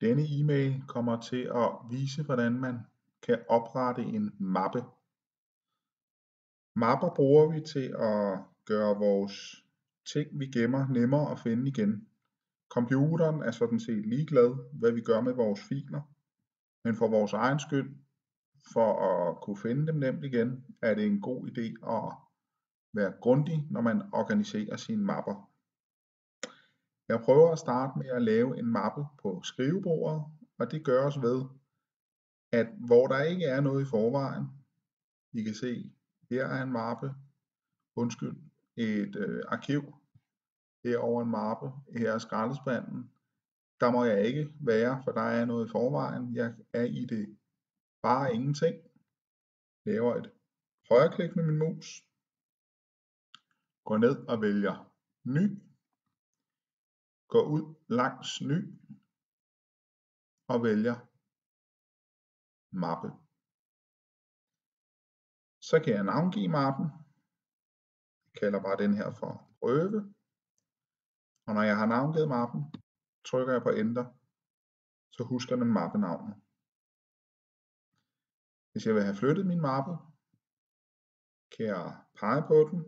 Denne e-mail kommer til at vise, hvordan man kan oprette en mappe. Mapper bruger vi til at gøre vores ting, vi gemmer, nemmere at finde igen. Computeren er sådan set ligeglad, hvad vi gør med vores filer, men for vores egen skyld, for at kunne finde dem nemt igen, er det en god idé at være grundig, når man organiserer sine mapper. Jeg prøver at starte med at lave en mappe på skrivebordet, og det gøres ved, at hvor der ikke er noget i forvejen, I kan se, her er en mappe, et arkiv, herover en mappe, her er skraldespanden. Der må jeg ikke være, for der er noget i forvejen. Jeg er i det bare ingenting. Laver et højreklik med min mus. Går ned og vælger ny. Går ud langs ny. Og vælger mappe. Så kan jeg navngive mappen. Jeg kalder bare den her for prøve. Og når jeg har navngivet mappen, trykker jeg på enter, så husker den mappenavnet. Hvis jeg vil have flyttet min mappe, kan jeg pege på den,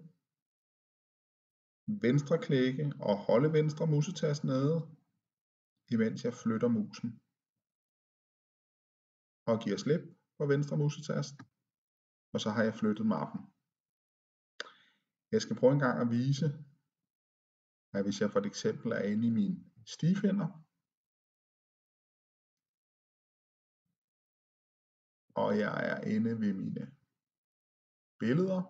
venstreklikke og holde venstre musetast nede, imens jeg flytter musen. Og giver slip på venstre musetast, og så har jeg flyttet mappen. Jeg skal prøve en gang at vise, at hvis jeg for eksempel er inde i mine stifinder, og jeg er inde ved mine billeder,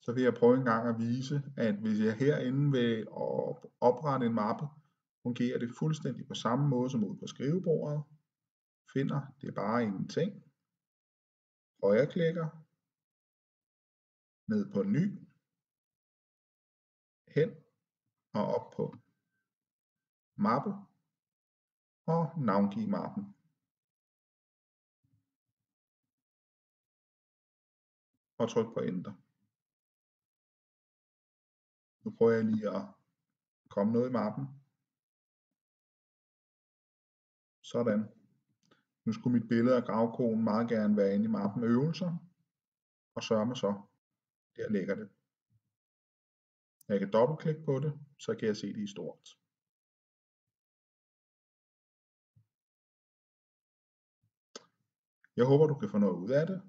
så vil jeg prøve en gang at vise, at hvis jeg herinde vil oprette en mappe, fungerer det fuldstændig på samme måde som ude på skrivebordet. Finder det bare ingenting. Højreklikker. Ned på ny. Hen og op på mappe. Og navngive mappen. Og tryk på enter. Nu prøver jeg lige at komme noget i mappen. Sådan. Nu skulle mit billede af gravkonen meget gerne være inde i mappen øvelser. Og sørme så. Der ligger det. Jeg kan dobbeltklikke på det, så kan jeg se det i stort. Jeg håber, du kan få noget ud af det.